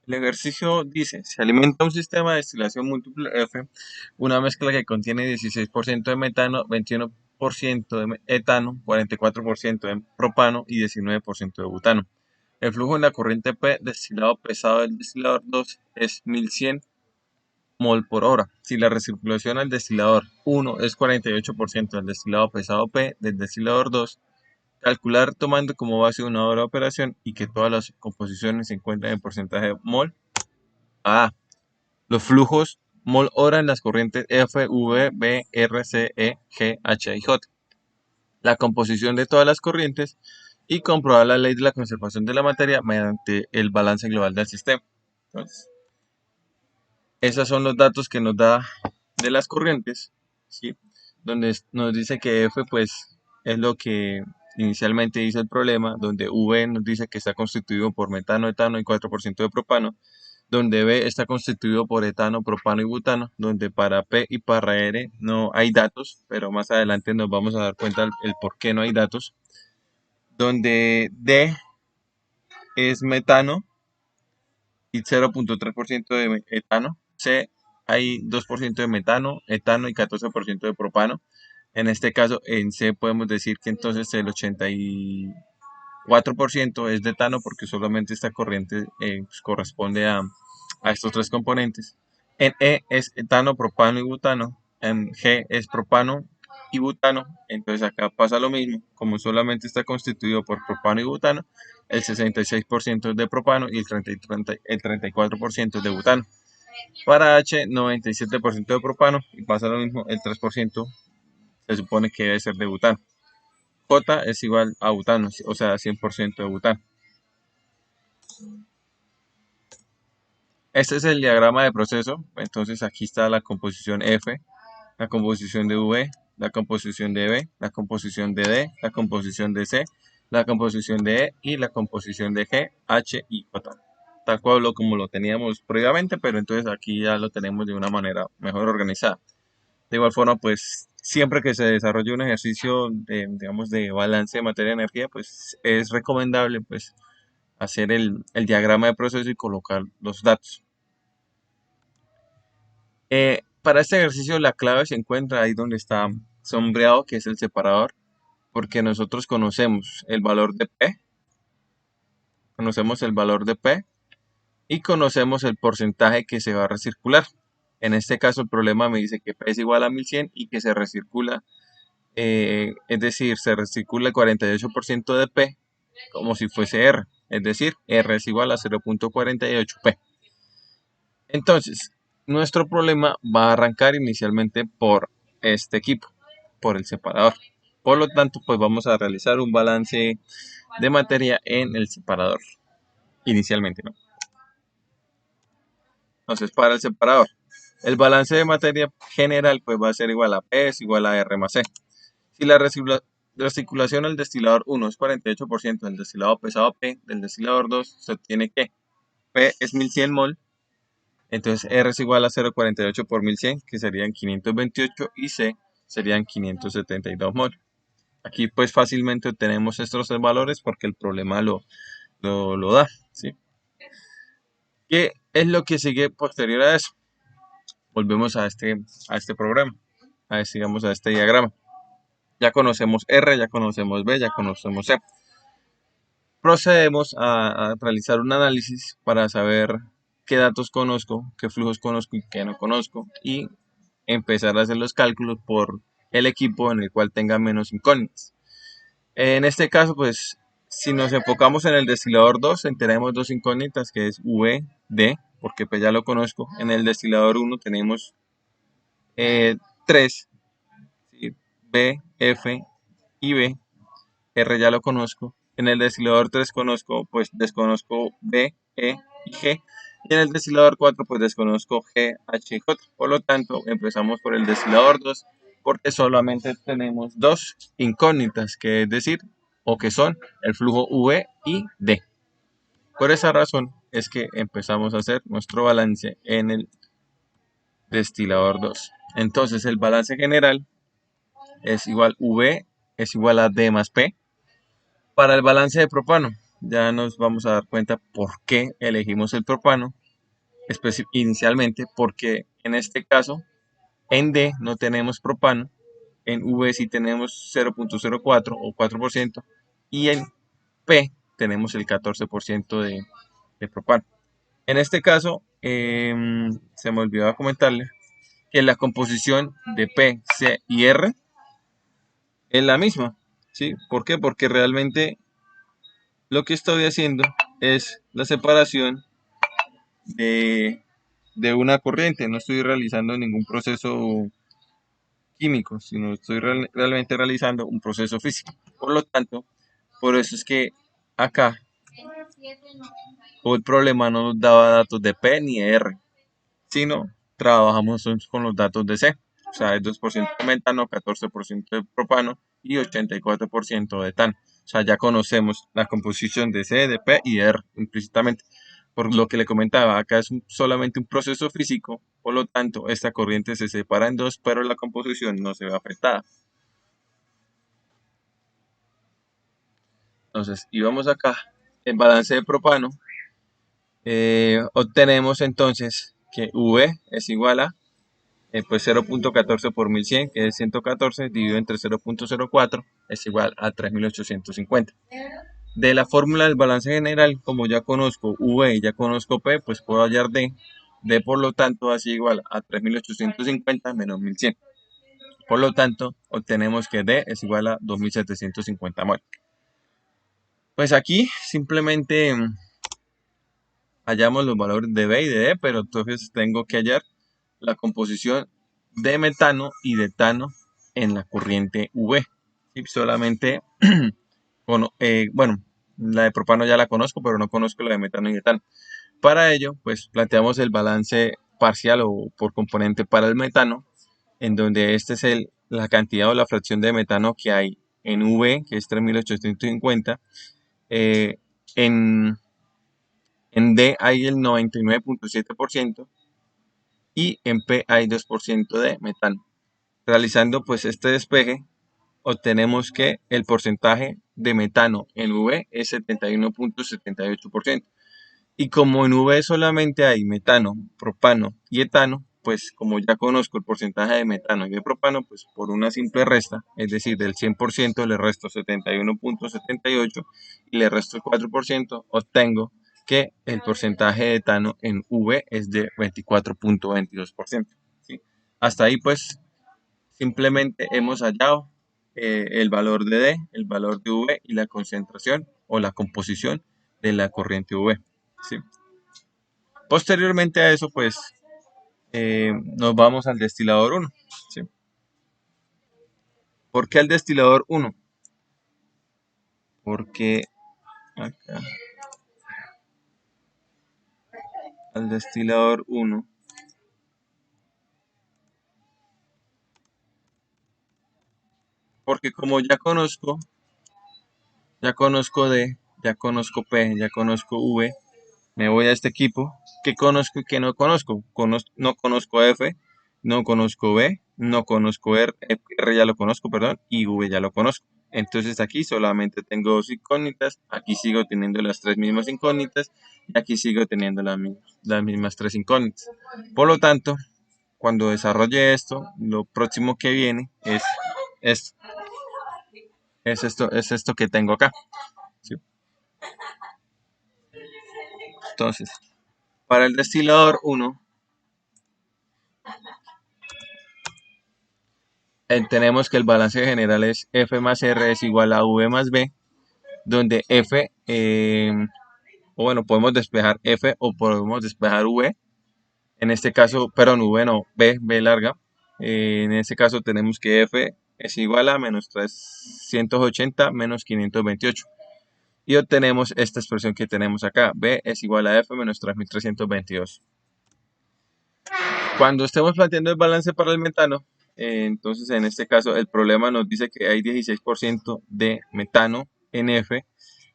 El ejercicio dice, se alimenta un sistema de destilación múltiple F, una mezcla que contiene 16% de metano, 21% de etano, 44% de propano y 19% de butano. El flujo en la corriente P destilado pesado del destilador 2 es 1100 mol por hora. Si la recirculación al destilador 1 es 48% del destilado pesado P del destilador 2, calcular tomando como base una hora de operación y que todas las composiciones se encuentran en porcentaje de mol. Los flujos mol-hora en las corrientes F, V, B, R, C, E, G, H y J. La composición de todas las corrientes y comprobar la ley de la conservación de la materia mediante el balance global del sistema. Entonces, esos son los datos que nos da de las corrientes, ¿sí? Donde nos dice que F pues es lo que inicialmente dice el problema, donde V nos dice que está constituido por metano, etano y 4% de propano, donde B está constituido por etano, propano y butano, donde para P y para R no hay datos, pero más adelante nos vamos a dar cuenta el por qué no hay datos, donde D es metano y 0.3% de etano, C hay 2% de metano, etano y 14% de propano. En este caso, en C podemos decir que entonces el 84% es de etano porque solamente esta corriente pues, corresponde a estos tres componentes. En E es etano, propano y butano. En G es propano y butano. Entonces acá pasa lo mismo. Como solamente está constituido por propano y butano, el 66% es de propano y el 34% es de butano. Para H, 97% de propano y pasa lo mismo, el 3% se supone que debe ser de butano. J es igual a butano, o sea, 100% de butano. Este es el diagrama de proceso. Entonces aquí está la composición F, la composición de V, la composición de B, la composición de D, la composición de C, la composición de E y la composición de G, H y J. Tal cual como lo teníamos previamente, pero entonces aquí ya lo tenemos de una manera mejor organizada. De igual forma, pues siempre que se desarrolle un ejercicio de, digamos, de balance de materia y energía, pues es recomendable pues hacer el diagrama de proceso y colocar los datos. Para este ejercicio la clave se encuentra ahí donde está sombreado, que es el separador, porque nosotros conocemos el valor de P y conocemos el porcentaje que se va a recircular. En este caso el problema me dice que P es igual a 1100 y que se recircula, es decir, se recircula el 48% de P como si fuese R, es decir, R es igual a 0.48 P. Entonces, nuestro problema va a arrancar inicialmente por este equipo, por el separador. Por lo tanto, pues vamos a realizar un balance de materia en el separador, inicialmente, ¿no? Entonces, para el separador, el balance de materia general pues va a ser igual a P es igual a R más C. Si la recirculación al destilador 1 es 48% del destilado pesado P, del destilador 2 se obtiene que P es 1100 mol. Entonces R es igual a 0.48 por 1100, que serían 528, y C serían 572 mol. Aquí pues fácilmente obtenemos estos tres valores porque el problema lo da, ¿sí? ¿Qué es lo que sigue posterior a eso? Volvemos a este programa, digamos, a este diagrama. Ya conocemos R, ya conocemos B, ya conocemos C. Procedemos a realizar un análisis para saber qué datos conozco, qué flujos conozco y qué no conozco, y empezar a hacer los cálculos por el equipo en el cual tenga menos incógnitas. En este caso, pues, si nos enfocamos en el destilador 2, tenemos dos incógnitas, que es V, D, porque pues ya lo conozco. En el destilador 1 tenemos 3, ¿sí? B, F y B. R ya lo conozco. En el destilador 3 desconozco B, E y G. Y en el destilador 4 pues desconozco G, H y J. Por lo tanto, empezamos por el destilador 2 porque solamente tenemos dos incógnitas, que es decir, o que son el flujo V y D. Por esa razón es que empezamos a hacer nuestro balance en el destilador 2. Entonces el balance general es igual V es igual a D más P. Para el balance de propano, ya nos vamos a dar cuenta por qué elegimos el propano inicialmente, porque en este caso en D no tenemos propano, en V sí tenemos 0.04 o 4% y en P tenemos el 14% de propano. En este caso, se me olvidó comentarle que la composición de P, C y R es la misma. ¿Sí? ¿Por qué? Porque realmente lo que estoy haciendo es la separación de, de una corriente. No estoy realizando ningún proceso químico, sino estoy realmente realizando un proceso físico. Por lo tanto, por eso es que acá el problema no nos daba datos de P ni de R, sino trabajamos con los datos de C. O sea, es 2% de metano, 14% de propano y 84% de etano. O sea, ya conocemos la composición de C, de P y de R implícitamente. Por lo que le comentaba, acá es solamente un proceso físico, por lo tanto, esta corriente se separa en dos, pero la composición no se ve afectada. Entonces, y vamos acá, el balance de propano, obtenemos entonces que V es igual a pues 0.14 por 1100, que es 114, dividido entre 0.04, es igual a 3850. De la fórmula del balance general, como ya conozco V y ya conozco P, pues puedo hallar D. D, por lo tanto, así igual a 3850 menos 1100. Por lo tanto, obtenemos que D es igual a 2750 mol. Pues aquí simplemente hallamos los valores de B y de D, pero entonces tengo que hallar la composición de metano y de etano en la corriente V. ¿Sí? Solamente, bueno, la de propano ya la conozco, pero no conozco la de metano y etano. Para ello, pues planteamos el balance parcial o por componente para el metano, en donde este es la cantidad o la fracción de metano que hay en V, que es 3850. Eh, en, en D hay el 99.7% y en P hay 2% de metano. Realizando pues este despeje, obtenemos que el porcentaje de metano en V es 71.78%. Y como en V solamente hay metano, propano y etano, pues como ya conozco el porcentaje de metano y de propano, pues por una simple resta, es decir, del 100% le resto 71.78 y le resto el 4%, obtengo que el porcentaje de etano en V es de 24.22%. ¿Sí? Hasta ahí pues simplemente hemos hallado el valor de D, el valor de V y la concentración o la composición de la corriente V. ¿Sí? Posteriormente a eso, pues nos vamos al destilador 1. ¿Sí? ¿Por qué al destilador 1? Porque acá, al destilador 1, porque como ya conozco D, ya conozco P, ya conozco V, me voy a este equipo que conozco y que no conozco. No conozco F, no conozco B, no conozco R ya lo conozco, perdón, y V ya lo conozco. Entonces aquí solamente tengo dos incógnitas, aquí sigo teniendo las tres mismas incógnitas y aquí sigo teniendo las mismas tres incógnitas. Por lo tanto, cuando desarrolle esto, lo próximo que viene esto, es esto que tengo acá. ¿Sí? Entonces, para el destilador 1, tenemos que el balance general es F más R es igual a V más B, donde F, o bueno, podemos despejar F o podemos despejar V. En este caso, perdón, V no, B larga. En este caso tenemos que F es igual a menos 380 menos 528. Y obtenemos esta expresión que tenemos acá. B es igual a F menos 3322. Cuando estemos planteando el balance para el metano, entonces en este caso el problema nos dice que hay 16% de metano en F,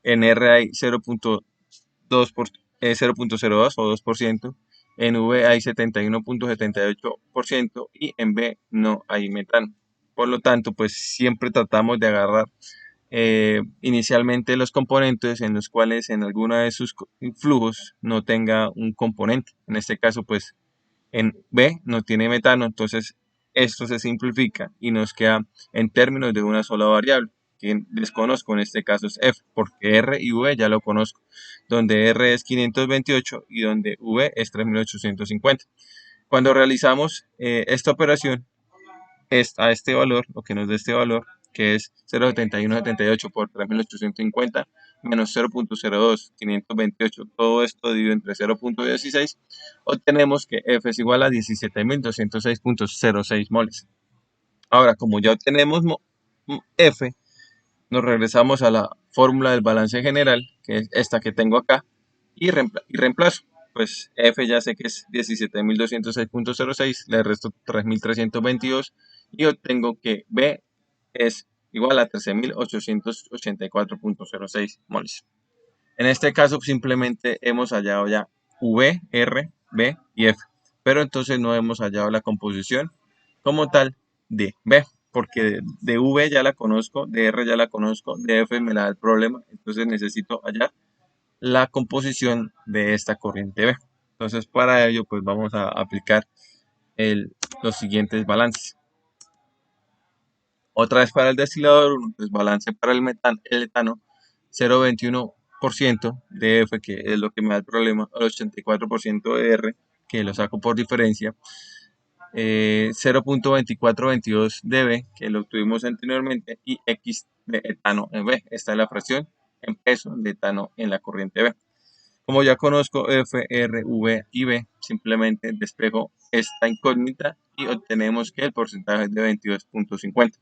en R hay 0.02 o 2%, en V hay 71.78% y en B no hay metano. Por lo tanto, pues siempre tratamos de agarrar inicialmente los componentes en los cuales en alguno de sus flujos no tenga un componente. En este caso, pues en B no tiene metano, entonces esto se simplifica y nos queda en términos de una sola variable, que desconozco, en este caso es F, porque R y V ya lo conozco, donde R es 528 y donde V es 3850. Cuando realizamos esta operación, a este valor, lo que nos da este valor, que es 0,7178 por 3.850 menos 0,02, 528, todo esto dividido entre 0,16, obtenemos que F es igual a 17.206.06 moles. Ahora, como ya obtenemos F, nos regresamos a la fórmula del balance general, que es esta que tengo acá, y reemplazo. Pues F ya sé que es 17.206.06, le resto 3.322 y obtengo que B es igual a 13.884.06 moles. En este caso simplemente hemos hallado ya V, R, B y F, pero entonces no hemos hallado la composición como tal de B, porque de V ya la conozco, de R ya la conozco, de F me la da el problema, entonces necesito hallar la composición de esta corriente B. Entonces para ello pues vamos a aplicar los siguientes balances. Otra vez para el destilador 1, pues balance para el etano 0,21% de F, que es lo que me da el problema, el 84% de R, que lo saco por diferencia, 0,2422 de B, que lo tuvimos anteriormente, y X de etano en B. Esta es la fracción en peso de etano en la corriente B. Como ya conozco F, R, V y B, simplemente despejo esta incógnita y obtenemos que el porcentaje es de 22.50.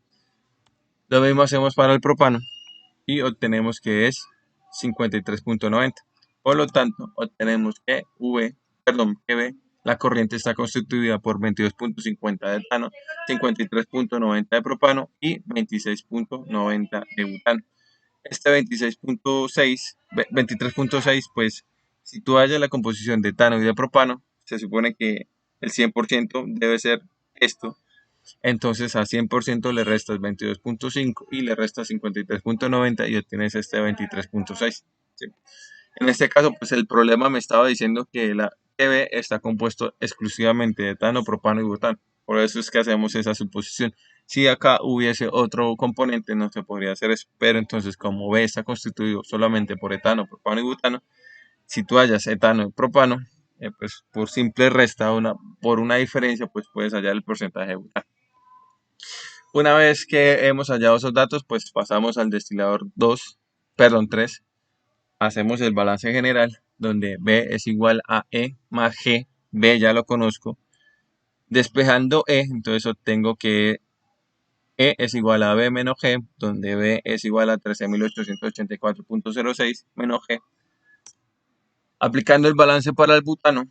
Lo mismo hacemos para el propano y obtenemos que es 53.90. Por lo tanto, obtenemos que B, la corriente está constituida por 22.50 de etano, 53.90 de propano y 26.90 de butano. Este 23.6, pues si tú hallas la composición de etano y de propano, se supone que el 100% debe ser esto. Entonces a 100% le restas 22.5 y le restas 53.90 y obtienes este 23.6. ¿Sí? En este caso, pues el problema me estaba diciendo que la TB está compuesto exclusivamente de etano, propano y butano. Por eso es que hacemos esa suposición. Si acá hubiese otro componente, no se podría hacer eso. Pero entonces, como B está constituido solamente por etano, propano y butano, si tú hallas etano y propano, pues por simple resta, por una diferencia, pues puedes hallar el porcentaje de butano. Una vez que hemos hallado esos datos, pues pasamos al destilador 3. Hacemos el balance general, donde B es igual a E más G. B ya lo conozco. Despejando E, entonces obtengo que E es igual a B menos G, donde B es igual a 13.884.06 menos G. Aplicando el balance para el butano,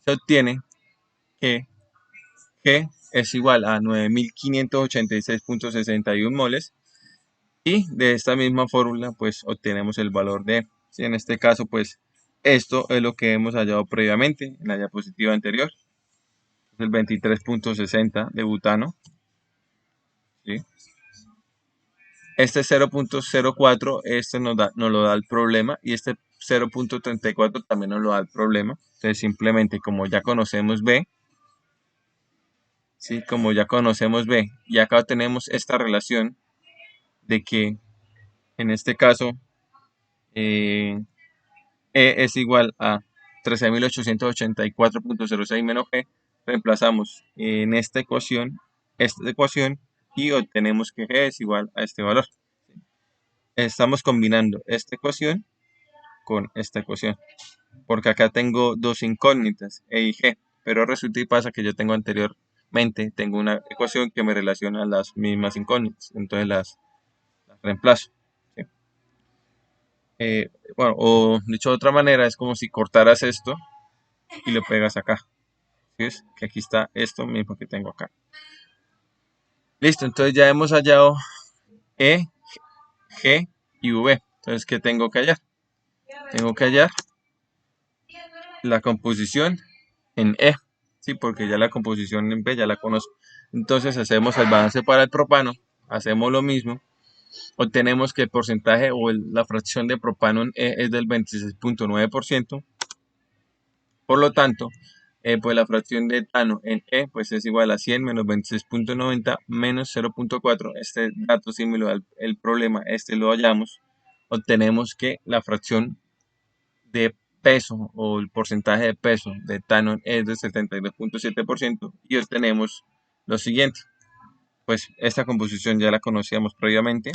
se obtiene que G es igual a 9.586.61 moles. Y de esta misma fórmula, pues obtenemos el valor de, ¿sí? En este caso, pues esto es lo que hemos hallado previamente en la diapositiva anterior, el 23.60 de butano, ¿sí? Este 0.04, este nos lo da el problema, y este 0.34 también nos lo da el problema. Entonces simplemente como ya conocemos B, ¿sí? Como ya conocemos B, y acá tenemos esta relación de que en este caso E es igual a 13.884.06 menos G, reemplazamos en esta ecuación y obtenemos que G es igual a este valor. Estamos combinando esta ecuación con esta ecuación, porque acá tengo dos incógnitas, E y G, pero resulta y pasa que yo tengo anteriormente, tengo una ecuación que me relaciona las mismas incógnitas, entonces las reemplazo. ¿Sí? Bueno, o dicho de otra manera, es como si cortaras esto y lo pegas acá. ¿Sí? Que aquí está esto mismo que tengo acá. Listo, entonces ya hemos hallado E, G y V. Entonces, ¿qué tengo que hallar? Tengo que hallar la composición en E, ¿sí? Porque ya la composición en B ya la conozco. Entonces hacemos el balance para el propano, hacemos lo mismo, obtenemos que el porcentaje o la fracción de propano en E es del 26.9%. Por lo tanto, pues la fracción de etano en E pues es igual a 100 menos 26.90 menos 0.4. Este dato similar al problema, este lo hallamos. Obtenemos que la fracción de peso o el porcentaje de peso de etano en E es de 72.7% y obtenemos lo siguiente. Pues esta composición ya la conocíamos previamente.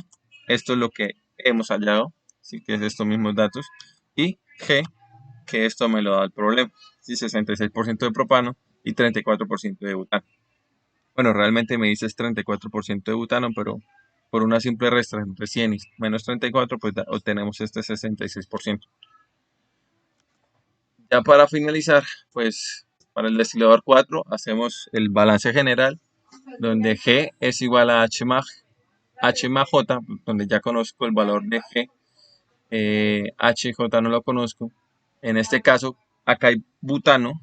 Esto es lo que hemos hallado, así que es estos mismos datos. Y G, que esto me lo da el problema. Sí, 66% de propano y 34% de butano. Bueno, realmente me dices 34% de butano, pero por una simple resta entre 100 y menos 34, pues obtenemos este 66%. Ya para finalizar, pues para el destilador 4 hacemos el balance general, donde G es igual a H más J, donde ya conozco el valor de G, H y J no lo conozco. En este caso, acá hay butano,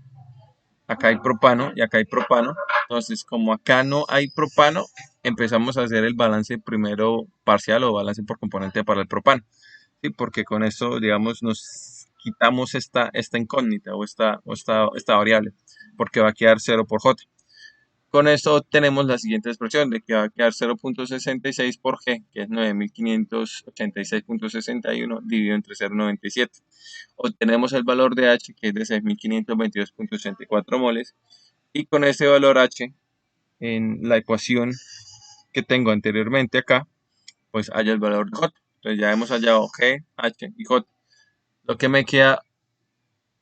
acá hay propano y acá hay propano. Entonces, como acá no hay propano, empezamos a hacer el balance primero parcial o balance por componente para el propano. ¿Sí? Porque con esto, digamos, nos quitamos esta incógnita o esta variable, porque va a quedar 0 por J. Con esto tenemos la siguiente expresión de que va a quedar 0.66 por G, que es 9586.61 dividido entre 0.97. Obtenemos el valor de H, que es de 6522.84 moles. Y con ese valor H, en la ecuación que tengo anteriormente acá, pues haya el valor de J. Entonces ya hemos hallado G, H y J. Lo que me queda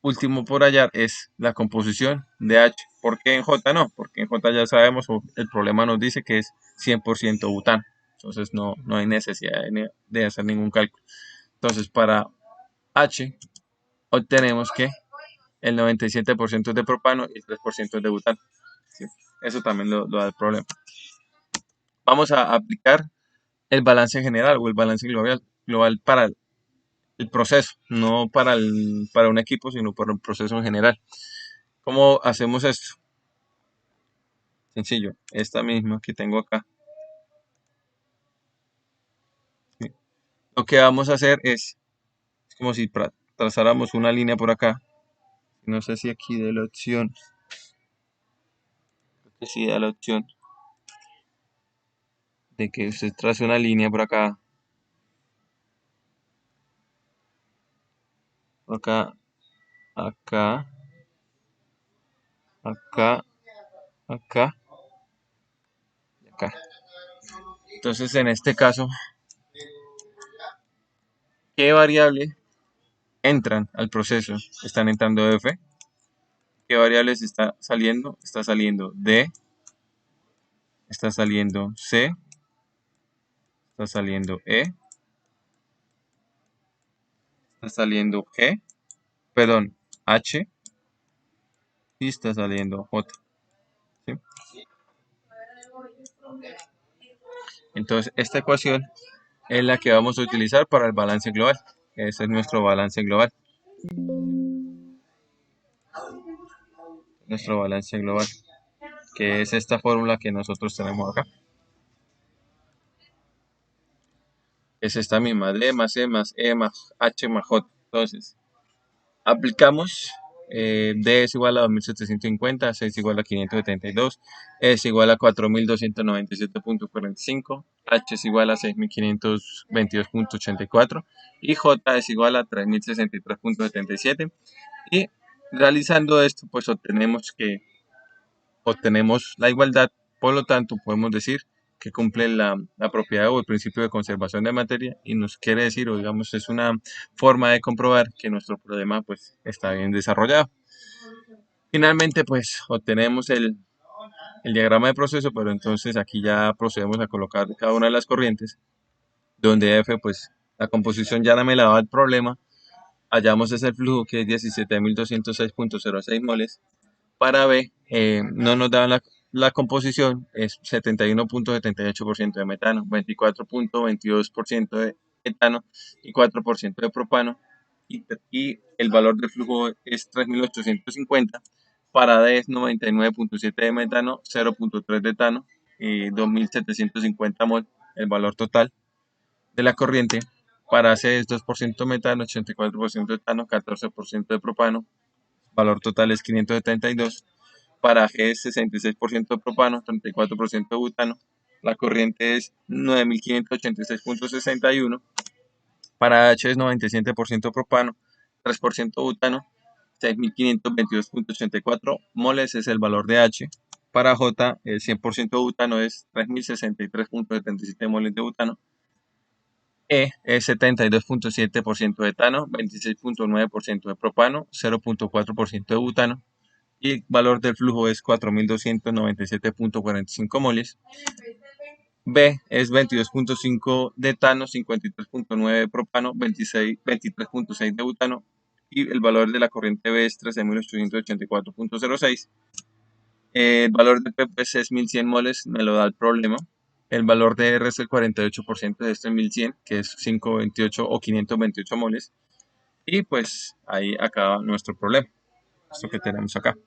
último por hallar es la composición de H. ¿Por qué en J no? Porque en J ya sabemos, el problema nos dice que es 100% butano. Entonces no hay necesidad de hacer ningún cálculo. Entonces para H obtenemos que el 97% es de propano y el 3% es de butano. ¿Sí? Eso también lo da el problema. Vamos a aplicar el balance general o el balance global para el proceso, no para un equipo, sino para un proceso en general. ¿Cómo hacemos esto? Sencillo, esta misma que tengo acá. ¿Sí? Lo que vamos a hacer es como si trazáramos una línea por acá. No sé si aquí de la opción. Creo que sí da la opción de que usted trace una línea por acá. Por acá, acá, acá, acá y acá. Entonces, en este caso, ¿qué variable entran al proceso? Están entrando F. ¿Qué variables está saliendo? Está saliendo D, está saliendo C, está saliendo E, está saliendo G, perdón, H y está saliendo J. ¿Sí? Entonces, esta ecuación es la que vamos a utilizar para el balance global. Ese es nuestro balance global. Nuestro balance global, que es esta fórmula que nosotros tenemos acá. Es esta misma, D más E más E más H más J. Entonces, aplicamos, D es igual a 2750, C es igual a 572, E es igual a 4297.45, H es igual a 6522.84 y J es igual a 3063.77. Y realizando esto, pues obtenemos la igualdad, por lo tanto podemos decir que cumple la propiedad o el principio de conservación de materia y nos quiere decir, o digamos, es una forma de comprobar que nuestro problema pues está bien desarrollado. Finalmente pues obtenemos el diagrama de proceso, pero entonces aquí ya procedemos a colocar cada una de las corrientes, donde F pues la composición ya no me la da el problema, hallamos ese flujo que es 17.206.06 moles. Para B, no nos dan la composición, es 71.78% de metano, 24.22% de etano y 4% de propano. Y el valor del flujo es 3.850. Para D es 99.7 de metano, 0.3 de etano y 2.750 mol, el valor total. de la corriente. Para C es 2% metano, 84% etano, 14% de propano. Valor total es 572. Para G es 66% de propano, 34% de butano. La corriente es 9586.61. Para H es 97% propano, 3% butano, 6522.84 moles es el valor de H. Para J, el 100% butano es 3063.77 moles de butano. E es 72.7% de etano, 26.9% de propano, 0.4% de butano. Y el valor del flujo es 4297.45 moles. B es 22.5 de etano, 53.9 de propano, 23.6 de butano. Y el valor de la corriente B es 13.884.06. El valor de P pues, es 1100 moles, me lo da el problema. El valor de R es el 48% de este 1100, que es 528 o 528 moles. Y pues ahí acaba nuestro problema. Esto que tenemos acá.